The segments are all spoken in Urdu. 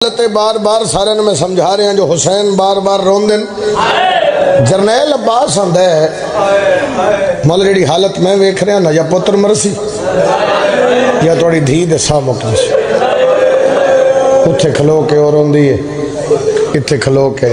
بار بار سارے میں سمجھا رہے ہیں جو حسین بار بار رون دن جرنیل عباس آندا ہے مول جڑی حالت میں ویکھ رہا نا یا پتر مرسی یا توڑی دھی دے سا مکن سی اتھے کھلو کے اور روندی ہے اتھے کھلو کے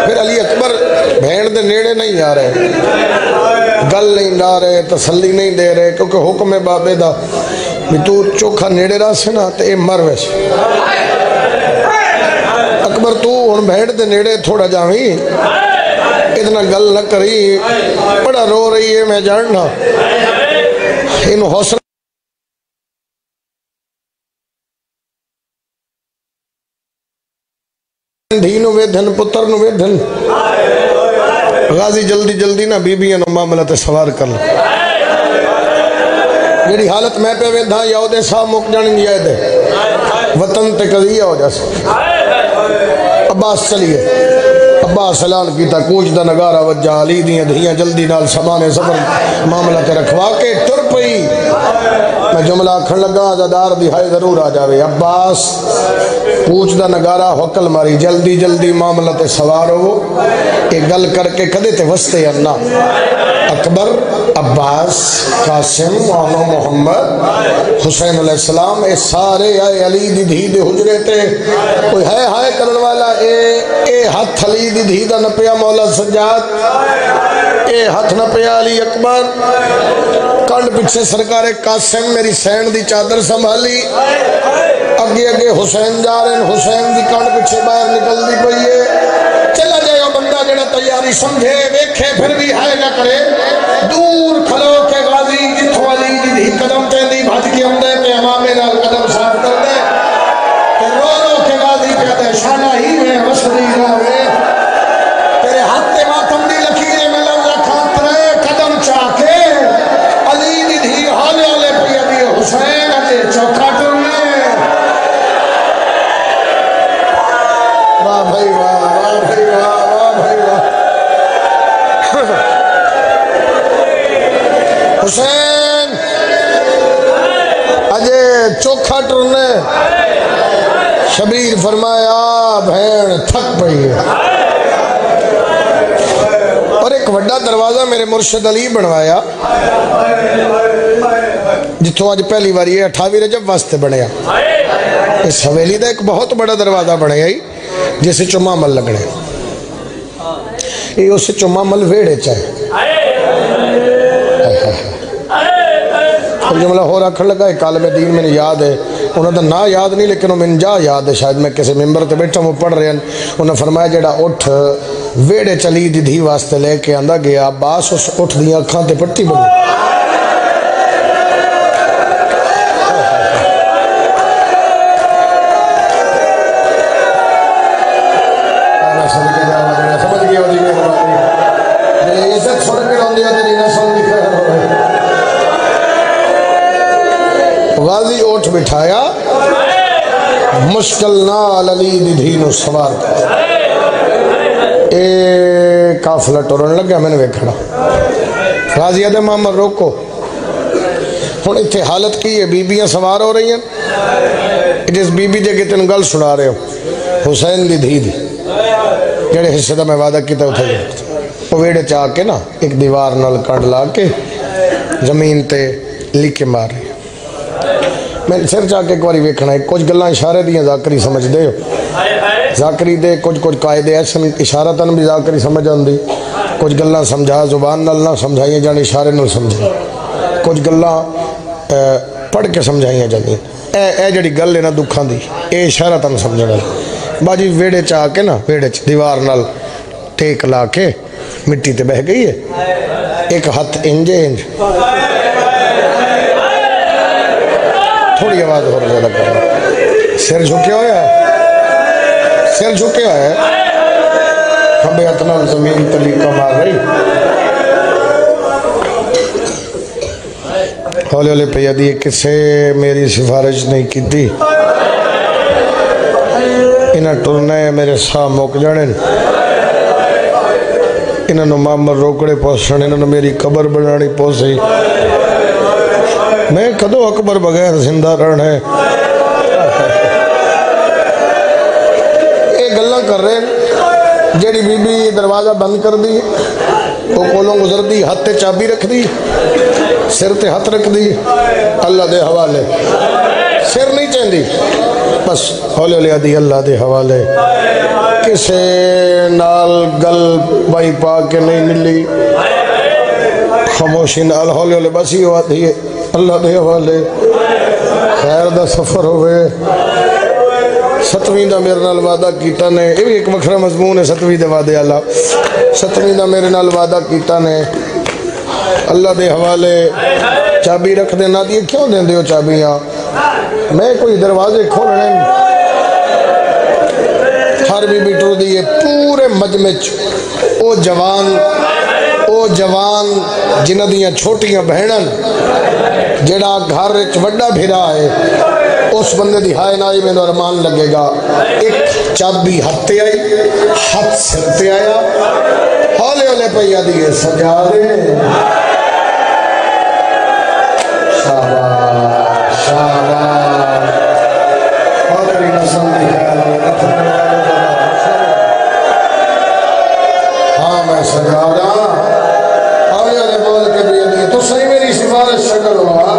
پھر علی اکبر بھین دے نیڑے نہیں آ رہے گل نہیں ڈا رہے تسلی نہیں دے رہے کیونکہ حکم بابے دا بھی تو چوکھا نیڑے رہا سے نا تو اے مر ویسے اکبر تو ان بھیڑ دے نیڑے تھوڑا جاویں اتنا گل نہ کری بڑا رو رہی ہے میں جاننا انہوں حوصلہ دھینو ویدھن پتر نو ویدھن غازی جلدی جلدی نا بی بی انہوں معاملہ تے سوار کر لیں جیڑی حالت میں پہ ویدھا یا دے سا مک جانیں یا دے وطن تے قضیہ ہو جاسے عباس چلیے عباس اعلان کیتا کوچ دا نگارہ وجہ علی دیاں دھیاں جلدی نال سبانے سفر معاملہ تے رکھوا کے ٹر پئی میں جملہ کھڑ لگا آزادار دہائی ضرور آ جاوے عباس کوچ دا نگارہ حکل ماری جلدی جلدی معاملہ تے سوار ہو ایک گل کر کے کدے تے وستے اللہ اکبر عباس قاسم وانو محمد حسین علیہ السلام اے سارے آئے علی دی دھی دے حجرے تے کوئی ہے ہائے کرن والا اے ہتھ علی دی دھی دا نپیا مولا سجاد اے ہتھ نپیا علی اکبر کنڈ پچھے سرکار قاسم میری سین دی چادر سنبھالی اگے اگے حسین جا رہے ہیں حسین دی کنڈ پچھے باہر نکل دی کوئی ہے چلا جائے بندہ جڑا تیاری سمجھے ویکھے پھر بھی ہائے نہ کرے دور کھلو کے غازی جتھو علی دی دھی قدم تے دی بھج کے اندے پہ امامے نال قدم صاف کر دے کہ رو رو کے غازی کہتے ہیں شانہ ہی میں وسری راوے تیرے ہاتھ تے ماتم دی لکیرے میں لگ رکھا ترے قدم چاہ کے علی دی دھی حالے والے پہ علی حسین اجے چوکھا کرنے واہ بھائی واہ واہ بھائی واہ واہ بھائی واہ حسین اجے چوکھا ٹرنے شبیر فرمایا بھین تھک پئی ہے اور ایک وڈا دروازہ میرے مرشد علی بنوایا جتوں آج پہلی بار یہ 28 رجب واسطے بنیا اس حویلی دا ایک بہت بڑا دروازہ بنیا ہی جیسے چمہ مل لگنے یہ اسے چمہ مل ویڑے چاہے اب جملہ ہو رکھن لگا ایک عالم دین میں نے یاد ہے انہوں نے نا یاد نہیں لیکن من جا یاد ہے شاید میں کسی ممبر تے بیٹھا وہ پڑھ رہے ہیں انہوں نے فرمایا جڑا اٹھ ویڑے چلی دی دھی واسطے لے کے آندہ گیا عباس اس اٹھ دیا اکھاں تے پٹی بنی غازی اوٹھ بٹھایا مشکل نال علی دی دھینو سوار کر اے کافلہ ٹورن لگیا میں نے ویکھنا غازی آدھے محمد روکو ہن اتھے حالت کی ہے بی بیاں سوار ہو رہی ہیں جس بی بی جے کے تین گل سنا رہے ہو حسین دی دھی دی جڑے حصے دا میں وعدہ کیتا اتھے جائے وہ ویڑے چاہ کے نا ایک دیوار نال کنڈ لا کے زمین تے لکھے مار رہی میں سر چاہ کے ایک باری ویکھنا ہے کچھ گلہ اشارے دیاں ذاکری سمجھ دے ہو ذاکری دے کچھ قائدے ایسے اشارتاً بھی ذاکری سمجھ آندی کچھ گلہ سمجھا زبان نال نہ سمجھائیں جانے اشارے نال سمجھائیں کچھ گلہ پڑھ کے سمجھائیں جانے اے جڑی گل ہے نا دکھاں دی اے اشارتاً سمجھنا باجی ویڑے چاہ کے نا ویڑے دیوار نال ٹیک لا کے مٹی تے بہ گئی ہے ایک ہاتھ انجے انج تھوڑی آواز ہو رہا ہے سر جھکے ہویا ہے سر جھکے ہویا ہے ہمیں اتنا زمین طریقہ مار رہی ہولے ہولے پہ دی کسے میری سفارش نہیں کی تھی انہاں ٹرنے میرے ساہ موک جانے انہاں نو مامر روکڑے پوسنے انہاں میری قبر بنانی پوسی میں کدو اکبر بغیر زندہ رہنا ہے کر رہے ہیں جیڑی بی بی دروازہ بند کر دی وہ کولوں گزر دی ہاتھ تے چابی رکھ دی سر تے ہاتھ رکھ دی اللہ دے حوالے سر نہیں چاہندی بس ہولے ہولے دی اللہ دے حوالے کسے نال گل بائی پا کے نہیں ملی خاموشی نال ہولے ہولے بس ہی ہوا تھی اللہ دے حوالے خیر دا سفر ہوئے ستویں دا میرے نال وعدہ کیتا نے یہ بھی ایک وکھرا مضمون ہے ستویں دے وعدے اللہ ستویں دا میرے نال وعدہ کیتا نے اللہ دے حوالے چابی رکھ دینا دیئے کیوں دیں دیو چابیاں میں کوئی دروازے کھولنے ہر بی بی ٹر دیئے پورے مجمع او جوان جنہ دیاں چھوٹیاں بہنن جڑا گھر وچ وڈا بھیرا ہے اس بندے دی ہائے نائی میں ارمان لگے گا ایک چابی ہاتھ تے آئی ہاتھ سر تے آیا ہولے ہولے پیا دیئے سجا دے شاباش شاباش اور تیری نسل دی خیال ہاں میں سجا رہا ہولے ہولے بول کے پیا دیئے تو صحیح میری سفارش شکل ہوا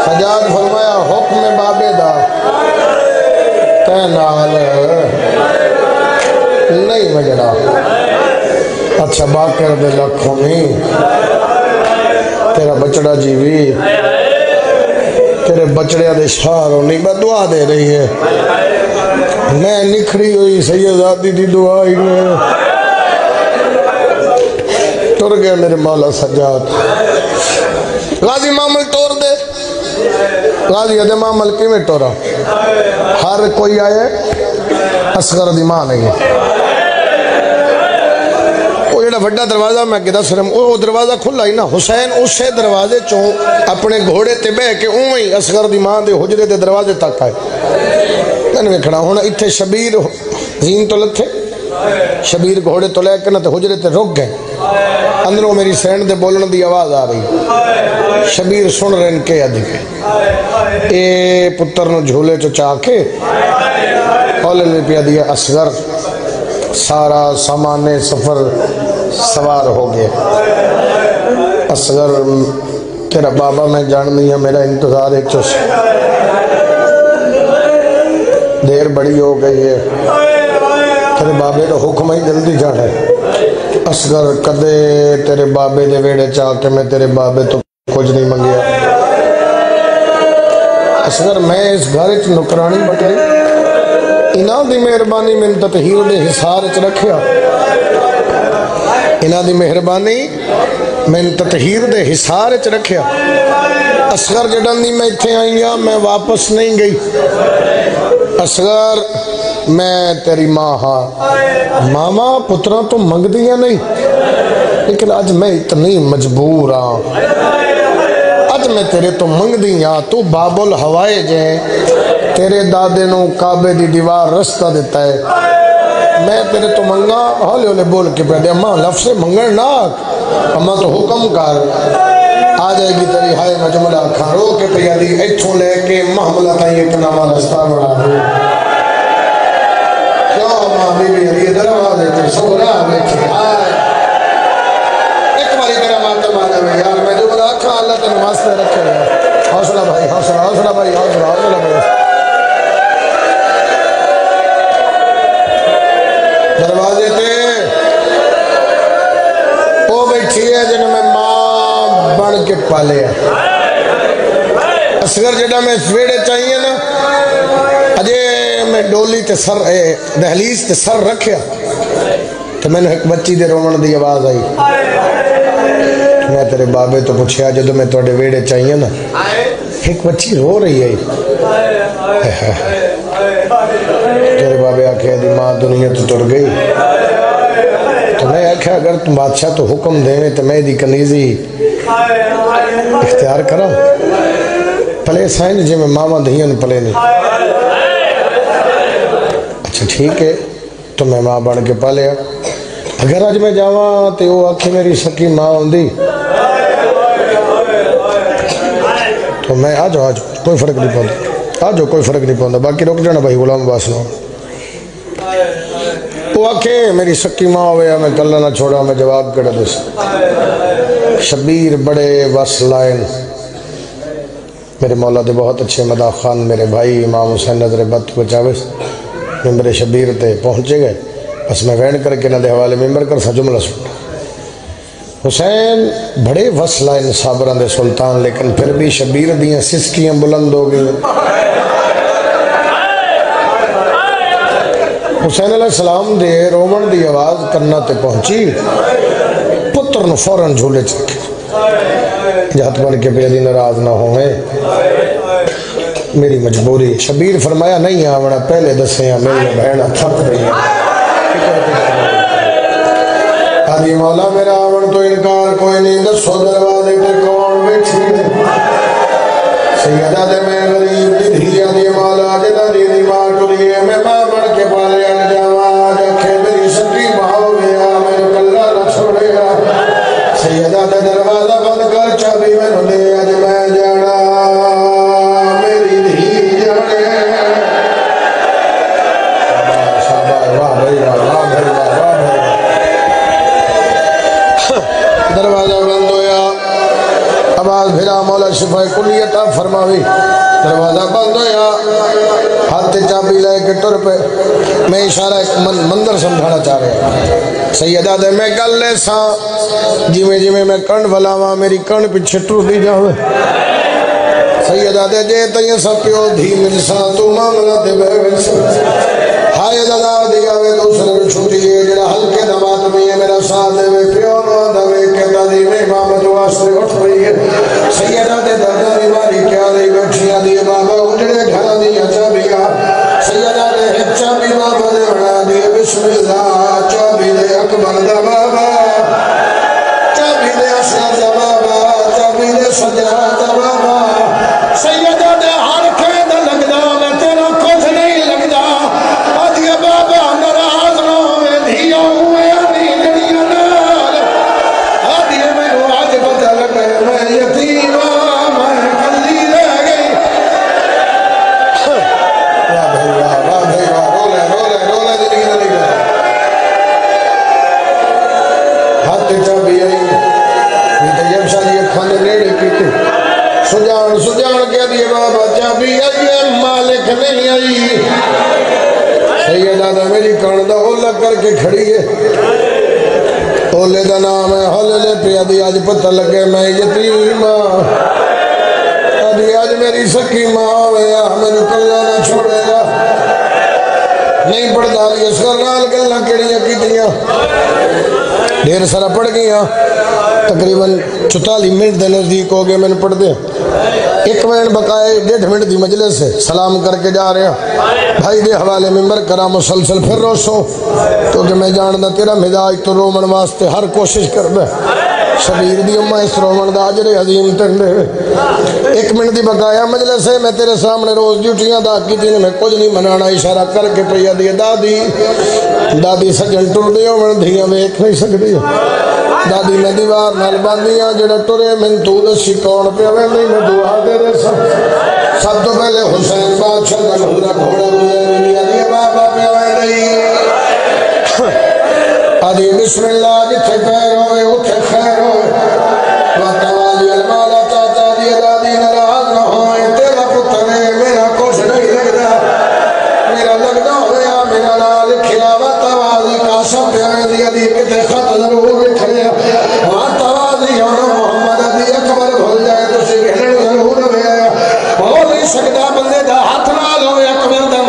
سجاد فرمایا حکم بابے دا تینال نہیں مجرا اچھا باکر دے لکھوں میں تیرا بچڑا جیوی تیرے بچڑے دے شہاروں نہیں بدعا دے رہی ہے میں نکھڑی ہوئی سیداتی دی دعائی میں ٹر گیا میرے مولا سجاد غازی معامل توڑ دے غازی ادھے معامل کی میں ٹورا ہر کوئی آئے اصغر دی ماں نہیں ہے وہ جڑا بڑا دروازہ میں کہتا سرم وہ دروازہ کھلا ہی نا حسین اسے دروازے چوں اپنے گھوڑے تے بے کے اوہی اصغر دی ماں دے حجرے دے دروازے تک آئے میں نے کھڑا ہونا اتھے شبیر زین تو لتھے شبیر گھوڑے تو لے کے نا تے حجرے تے رک گئے اندروں میری سینڈ دے بولن دی آواز آ رہی شبیر سن رہے ان کے ادھی کے اے پتر نو جھولے چو چاہ کے ہولے لے پیا دیا اصغر سارا سامان سفر سوار ہو گیا اصغر تیرا بابا میں جان دیا میرا انتظار ایک چوش دیر بڑی ہو گئی ہے تیرے بابے کا حکم ہی جلدی جا ہے اصغر کدے تیرے بابے دے ویڑے چاہ کے میں تیرے بابے تو کچھ نہیں منگیا اصغر میں اس گھر چ نکرانی بٹری انہاں دی مہربانی میں تطہیر دے حصار چ رکھیا انہاں دی مہربانی میں تطہیر دے حصار چ رکھیا اصغر جڑن دی میں اتھے آئی ہاں میں واپس نہیں گئی اصغر میں تیری ماں ہاں ماما پترہ تو منگ دیا نہیں لیکن آج میں اتنی مجبور ہاں آج میں تیرے تو منگ دیا تو باب الہوائے جائیں تیرے دادے نو کعبے دی دیوار رستہ دیتا ہے میں تیرے تو منگا ہولے ہولے بول کے پہ دے اماں لفظ منگن ناک اماں تو حکم کر آ جائے گی تیری ہائے مجملہ کھارو کے پہ دی ایتھوں لے کے محملہ تائیں ایک نامہ رستہ بڑھا دے کیوں اماں بی بی علی دروازے تے سورا بیٹھے آئے ایک باری تیرا ماتم آنے میں یار میں جو بلا کھا اللہ تیرے واسطے رکھے گا حوصلہ بھائی حوصلہ حوصلہ بھائی حوصلہ حوصلہ بھائی دروازے تے وہ بیٹھی ہے جنہوں میں ماں بڑھ کے پالے ہیں اصغر جڑا میں سویڑے چاہیے نا اجے میں ڈولی تے سر دہلیز تے سر رکھیا تو میں نے ایک بچی دے رومن دی آواز آئی میں تیرے بابے تو پوچھیا جدو میں توڑے ویڑے چاہیے نا ایک بچی رو رہی ہے تیرے بابے آکھے دی ماں دنیا تو ٹر گئی تو میں آکھا اگر تم بادشاہ تو حکم دیں تو میں دی کنیزی اختیار کرا پلے سائن جی میں ماما دہیاں پلے نہیں اچھا ٹھیک ہے تو میں ماں بڑھ کے پالیا اگر آج میں جاواں تو وہ آکھے میری سکی ماں ہوندی تو میں آج کوئی فرق نہیں پڑتا جو کوئی فرق نہیں پہنتا باقی رک جانا بھائی غلام عباس نو وہ آکھے میری سکی ماں ہویا میں کلہ نہ چھوڑا میں جواب کڑا دے شبیر بڑے وس لائن میرے مولا دے بہت اچھے مداح خان میرے بھائی امام حسین نظر بد کو چاوس ممبر شبیر تے پہنچے گئے بس میں وین کر کے نہ دے حوالے ممبر کر سا جملہ سن حسین بڑے وس لائن صابران دے سلطان لیکن پھر بھی شبیر دیاں سسکیاں بلند ہو گئی حسین علیہ السلام دے رومن دی آواز کرنا تے پہنچی پتر نو فوراں جھولے چکے جہت بن کے پیدی ناراض نہ ہوئے میری مجبوری شبیر فرمایا نہیں آونا پہلے دسیاں میری بہنہ تھک رہی آدھی مولا میرا آون تو انکار کوئی نہیں دسو دروازے پہ کون بیٹھی ہے سیدہ دے میں غریب دی دھی آدھی مولا جدہ دی دی ماں ٹولیے میں ماں بڑھ کے پالے انجاما جکھے میری سکی ماں ہو گیا میں کلہ نہ چھوڑے گا سیدہ دے دروازہ بند کر چابی میں نو دے آج میں جانا میری دھی جانے شاباش واہ بھائی واہ بھائی واہ بھائی دروازہ بند ہویا آواز بھیرا مولا شفا کلیتا فرماوی دروازہ بند ہویا ہاتھ چابی لے کے ٹر پہ میں اشارہ ایک مندر سمجھانا چاہ رہا سیدہ دے میں گل لے سا جی میں کن بلاواں میری کن پیچھے ٹر دی جاوے سیدہ دے جے تیہ سب پیو دھی ملسا تو معاملہ دے بے ہائے دادا دیا وے دوسرے چھوٹی ہے جڑا ہلکے دمات میں ہے میرا ساتھ دے وے پیو نو دوے کہ دادی میں امامت واسطے اٹھ پئی ہے سیدہ دے دادا بیماری کیا دی بیٹھیاں دی بابا اجڑے گھر دیا چابیا سیدہ دے چابی بابا دے بڑا دی بسم اللہ چابی دے اکبر دا بابا چابی دے اصغر دا بابا چابی دے سجرہ دا بابا سیدہ دے ہر کھے دا لگدا میں تیرا کچھ نہیں لگدا بابا نراز نہ ہوئے دھیا ہوئے ابھی لڑیاں نال آدھیے میں آج پتہ لگے میں یتیمہ میں کلی رہ گئی واہ بھائی واہ رولے زندگی نہ لگا ہاتھ چابی آئی یہ طیب شاہ یہ کھانے نیڑے کیتے سجان کیا دیئے بابا چابی آئی مالک نہیں آئی سیدہ دا میری کاندہ اولا کر کے کھڑی ہے اولے دا نام ہے حللے پہ ادھی آج پتہ لگے میں یتیمہ ادھی آج میری سکی ماں ہویا میرے کلہ نہ چھوڑے گا نہیں پڑھ دالی اسکر نال گلہ کڑیاں کی دیا دیر سارا پڑھ گیا تقریباً 44 منٹ دے نزدیک ہو گئے میں نے پڑھ دیا ایک منٹ بقائے 1.5 منٹ دی مجلس سے سلام کر کے جا رہے ہیں بھائی دے حوالے ممبر کرا مسلسل پھر روسو کیونکہ میں جاندہ تیرا مزاج تو رومن واسطے ہر کوشش کر دے شبیر دی امہ اس رومن دا عجر عظیم تندے 1 منٹ دی بقایا مجلس ہے میں تیرے سامنے روز ڈیوٹیاں دا کی تھی میں کچھ نہیں منانا اشارہ کر کے پڑیا دی دادی سجن ٹر دیو من دھیاں ویکھ نہیں سکتی دادی میں دیوار نال باندیاں جڑا ٹرے من تو دسی کون پہ میں نہیں دعا دے دے سب تو پہلے حسین بادشاہ کا گھوڑا گھوڑا گزر علی بابا پہ آئے نہیں آدھی بسم اللہ جتھے خیر ہوئے اتھے خیر ہوئے واتوالی المالا چاچا دی دادی نراز نہ ہوئے تیرا پتر ہے میرا کچھ نہیں لگتا میرا لگنا ہویا میرا نال کھلا واتوالی قاسم پہ آئے دی علی کتے خط ضرور لکھنے واتوالی محمد علی اکبر بھول جائے تو سی بہن ضرور ہوئے ہو نہیں سکتا بندے دا ہاتھ نال ہوئے اکبر دا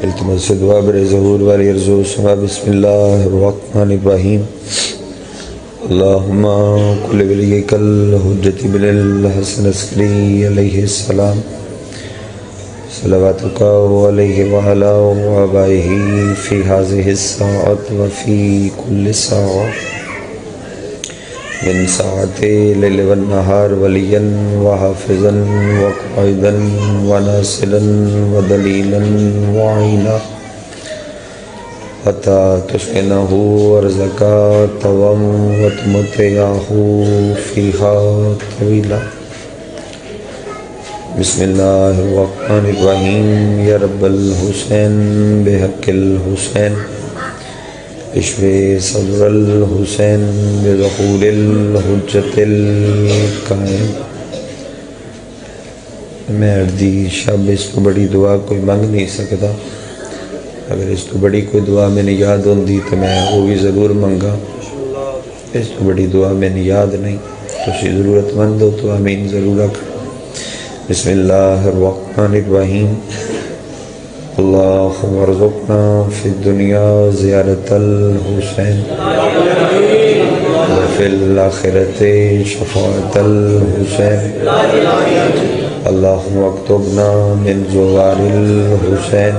التماس دعا بر ظہور والی ارزو سما بسم اللہ الرحمن الرحیم اللہم کل ولیک الحجت بن الحسن عسکری علیہ السلام صلواتک علیہ وعلا وآبائہ فی هذه الساعت وفی کل ساعت من ساعت لیل والنہار ولیا وحافظا وقائدا وناصرا ودلیلا وعینا حتی تسکنہ ورزقا طوام وتمتعہ فیہا طویلا بسم اللہ الرحمن الرحیم یا رب الحسین بحق الحسین اشفِ صدر الحسین بظہور الحجت القائم۔ میں اردی شب اس کو بڑی دعا کوئی مانگ نہیں سکتا، اگر اس کو بڑی کوئی دعا میں نے یاد ہوندی تو میں وہ بھی ضرور منگا، اس کو بڑی دعا میں نے یاد نہیں، تو اسی ضرورت مند ہو تو آمین ضرور رکھ۔ بسم اللہ الرحمن الرحیم اللہم ارزقنا فی الدنیا زیارت الحسین وفی الآخرت شفاعت الحسین اللہم اکتبنا من زوار الحسین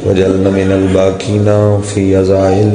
وجعلنا من الباقین فی عزائل